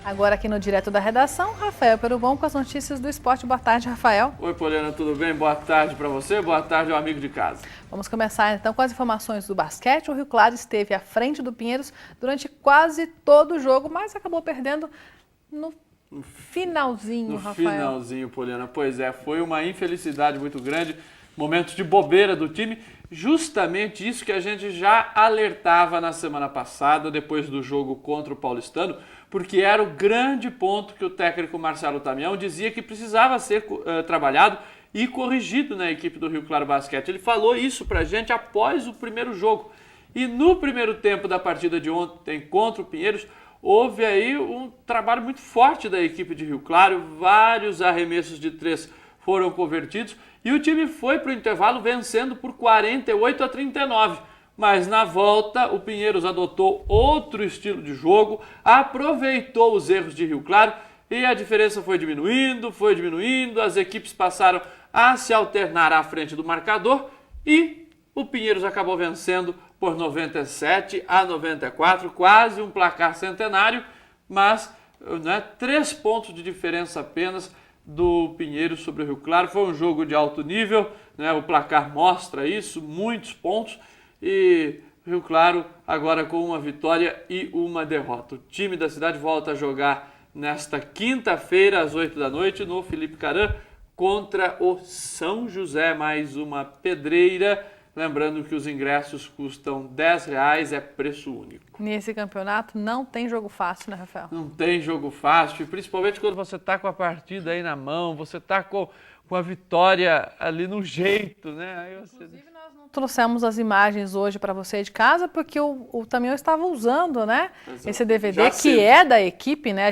Agora aqui no Direto da Redação, Rafael Perubon com as notícias do esporte. Boa tarde, Rafael. Oi, Poliana, tudo bem? Boa tarde para você, boa tarde ao amigo de casa. Vamos começar então com as informações do basquete. O Rio Claro esteve à frente do Pinheiros durante quase todo o jogo, mas acabou perdendo no finalzinho, Rafael. No finalzinho, Poliana. Pois é, foi uma infelicidade muito grande, momentos de bobeira do time. Justamente isso que a gente já alertava na semana passada, depois do jogo contra o Paulistano, porque era o grande ponto que o técnico Marcelo Tamião dizia que precisava ser trabalhado e corrigido na equipe do Rio Claro Basquete. Ele falou isso pra gente após o primeiro jogo. E no primeiro tempo da partida de ontem contra o Pinheiros, houve aí um trabalho muito forte da equipe de Rio Claro, vários arremessos de 3 foram convertidos e o time foi para o intervalo vencendo por 48-39. Mas na volta o Pinheiros adotou outro estilo de jogo, aproveitou os erros de Rio Claro e a diferença foi diminuindo, as equipes passaram a se alternar à frente do marcador e o Pinheiros acabou vencendo por 97-94, quase um placar centenário, mas 3 pontos de diferença apenas do Pinheiros sobre o Rio Claro. Foi um jogo de alto nível, o placar mostra isso, muitos pontos, e o Rio Claro agora com uma vitória e uma derrota. O time da cidade volta a jogar nesta quinta-feira às 8 da noite no Felipe Caram contra o São José, mais uma pedreira. Lembrando que os ingressos custam R$10, é preço único. Nesse campeonato não tem jogo fácil, né, Rafael? Não tem jogo fácil, principalmente quando você está com a partida aí na mão, você está com a vitória ali no jeito, né? Aí você... Inclusive, nós não trouxemos as imagens hoje para você de casa, porque o Tamião estava usando, né? Exato. Esse DVD já que cedo. É da equipe, né?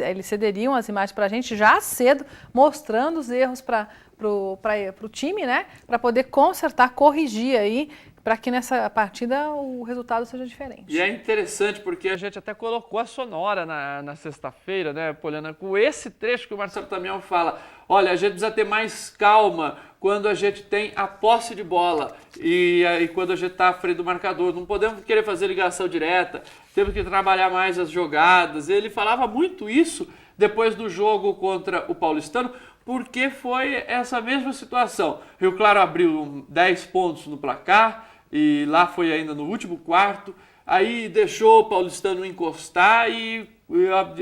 Eles cederiam as imagens para a gente já cedo, mostrando os erros para o time, né? Para poder consertar, corrigir aí, para que nessa partida o resultado seja diferente. E é interessante porque a gente até colocou a sonora na sexta-feira, né, Poliana, com esse trecho que o Marcelo Tamião fala: olha, a gente precisa ter mais calma quando a gente tem a posse de bola e quando a gente está à frente do marcador. Não podemos querer fazer ligação direta, temos que trabalhar mais as jogadas. Ele falava muito isso depois do jogo contra o Paulistano, porque foi essa mesma situação. Rio Claro abriu 10 pontos no placar e lá foi ainda no último quarto, aí deixou o Paulistano encostar e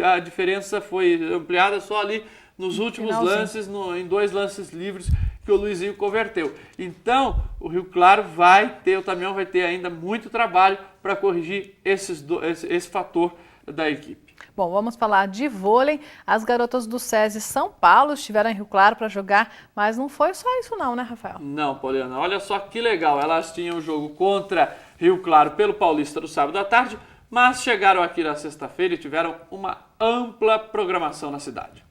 a diferença foi ampliada só ali nos últimos lances, em 2 lances livres que o Luizinho converteu. Então, o Rio Claro o Tamião vai ter ainda muito trabalho para corrigir esse fator da equipe. Bom, vamos falar de vôlei. As garotas do SESI São Paulo estiveram em Rio Claro para jogar, mas não foi só isso não, né, Rafael? Não, Poliana, olha só que legal. Elas tinham um jogo contra Rio Claro pelo Paulista no sábado à tarde, mas chegaram aqui na sexta-feira e tiveram uma ampla programação na cidade.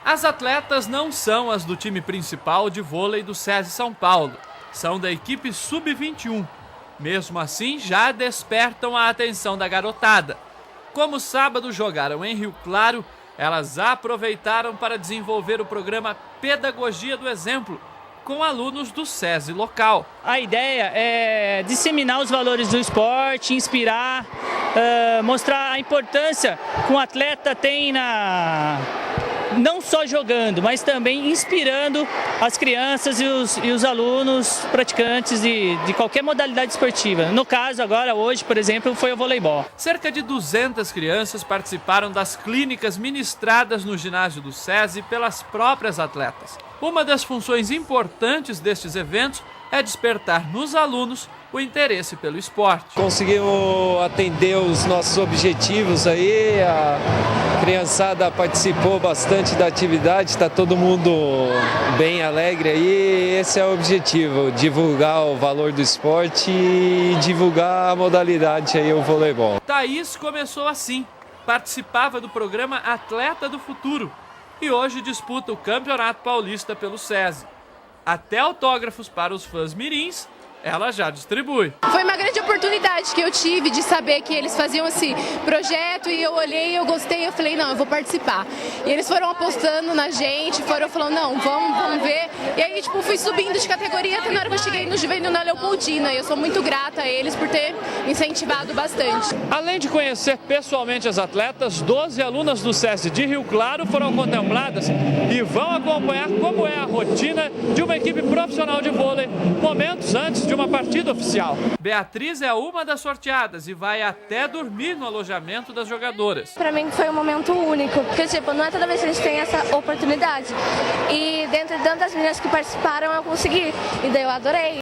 As atletas não são as do time principal de vôlei do SESI São Paulo, são da equipe Sub-21. Mesmo assim, já despertam a atenção da garotada. Como sábado jogaram em Rio Claro, elas aproveitaram para desenvolver o programa Pedagogia do Exemplo, com alunos do SESI local. A ideia é disseminar os valores do esporte, inspirar, mostrar a importância que um atleta tem não só jogando, mas também inspirando as crianças e os alunos praticantes de qualquer modalidade esportiva. No caso, agora, hoje, por exemplo, foi o voleibol. Cerca de 200 crianças participaram das clínicas ministradas no ginásio do SESI pelas próprias atletas. Uma das funções importantes destes eventos é despertar nos alunos o interesse pelo esporte. Conseguimos atender os nossos objetivos aí, a criançada participou bastante da atividade, está todo mundo bem alegre aí, esse é o objetivo, divulgar o valor do esporte e divulgar a modalidade aí, o voleibol. Thaís começou assim, participava do programa Atleta do Futuro e hoje disputa o Campeonato Paulista pelo SESI. Até autógrafos para os fãs mirins ela já distribui. Foi foi uma grande oportunidade que eu tive de saber que eles faziam esse projeto e eu olhei, eu gostei, eu falei, não, eu vou participar. E eles foram apostando na gente, foram falando, não, vamos ver. E aí, tipo, fui subindo de categoria até na hora que eu cheguei no juvenil na Leopoldina. E eu sou muito grata a eles por ter me incentivado bastante. Além de conhecer pessoalmente as atletas, 12 alunas do SESI de Rio Claro foram contempladas e vão acompanhar como é a rotina de uma equipe profissional de vôlei momentos antes de uma partida oficial. Beatriz é uma das sorteadas e vai até dormir no alojamento das jogadoras. Para mim foi um momento único, porque tipo, não é toda vez que a gente tem essa oportunidade. E dentre tantas meninas que participaram, eu consegui. E daí eu adorei.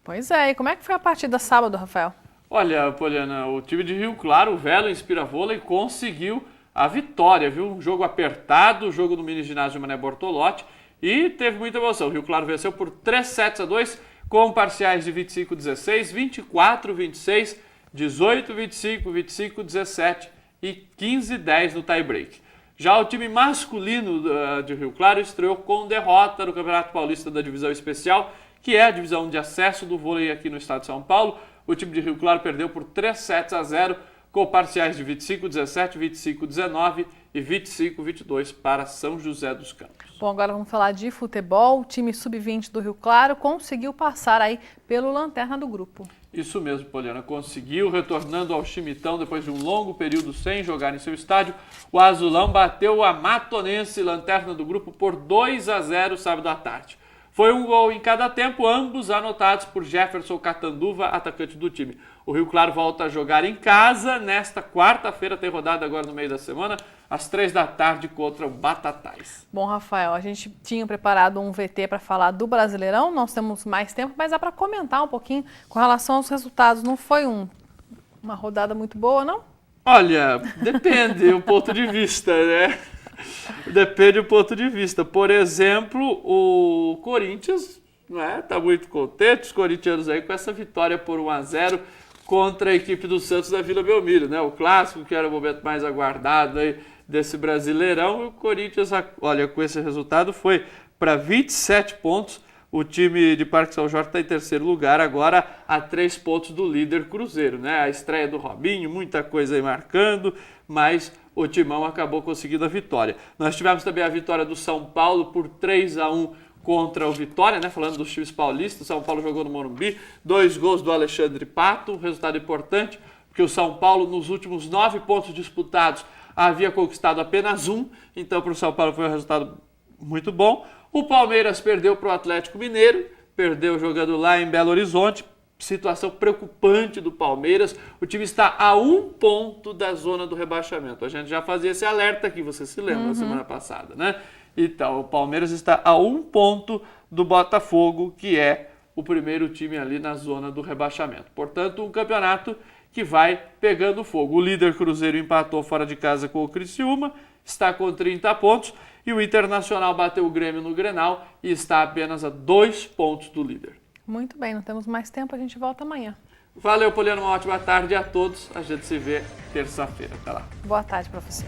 Pois é, e como é que foi a partida sábado, Rafael? Olha, Poliana, o time de Rio Claro, o Velo Inspira Vôlei, conseguiu a vitória, viu? Um jogo apertado, jogo no mini ginásio Mané Bortolotti, e teve muita emoção. O Rio Claro venceu por 3-2, com parciais de 25-16, 24-26, 18-25, 25-17 e 15-10 no tie-break. Já o time masculino de Rio Claro estreou com derrota no Campeonato Paulista da Divisão Especial, que é a divisão de acesso do vôlei aqui no estado de São Paulo. O time de Rio Claro perdeu por 3-0, com parciais de 25-17, 25-19 e 25-22 para São José dos Campos. Bom, agora vamos falar de futebol. O time sub-20 do Rio Claro conseguiu passar aí pelo lanterna do grupo. Isso mesmo, Poliana. Conseguiu, retornando ao Chimitão depois de um longo período sem jogar em seu estádio. O Azulão bateu a Matonense, lanterna do grupo, por 2-0 sábado à tarde. Foi um gol em cada tempo, ambos anotados por Jefferson Catanduva, atacante do time. O Rio Claro volta a jogar em casa nesta quarta-feira, tem rodada agora no meio da semana, às 3 da tarde contra o Batatais. Bom, Rafael, a gente tinha preparado um VT para falar do Brasileirão, nós temos mais tempo, mas dá para comentar um pouquinho com relação aos resultados. Não foi uma rodada muito boa, não? Olha, depende o ponto de vista, né? Depende do ponto de vista. Por exemplo, o Corinthians está muito contente, os corintianos aí com essa vitória por 1-0 contra a equipe do Santos da Vila Belmiro, né? O clássico, que era o momento mais aguardado aí desse Brasileirão. E o Corinthians, olha, com esse resultado foi para 27 pontos. O time de Parque São Jorge está em terceiro lugar, agora a 3 pontos do líder Cruzeiro, né? A estreia do Robinho, muita coisa aí marcando, mas o Timão acabou conseguindo a vitória. Nós tivemos também a vitória do São Paulo por 3-1 contra o Vitória, né? Falando dos times paulistas, o São Paulo jogou no Morumbi, 2 gols do Alexandre Pato, um resultado importante, porque o São Paulo, nos últimos 9 pontos disputados, havia conquistado apenas 1, então para o São Paulo foi um resultado muito bom. O Palmeiras perdeu para o Atlético Mineiro, perdeu jogando lá em Belo Horizonte, situação preocupante do Palmeiras. O time está a 1 ponto da zona do rebaixamento. A gente já fazia esse alerta aqui, você se lembra, na semana passada, né? Então, o Palmeiras está a 1 ponto do Botafogo, que é o primeiro time ali na zona do rebaixamento. Portanto, um campeonato que vai pegando fogo. O líder Cruzeiro empatou fora de casa com o Criciúma, está com 30 pontos, e o Internacional bateu o Grêmio no Grenal e está apenas a 2 pontos do líder. Muito bem, não temos mais tempo, a gente volta amanhã. Valeu, Poliana, uma ótima tarde a todos. A gente se vê terça-feira. Até lá. Boa tarde para você.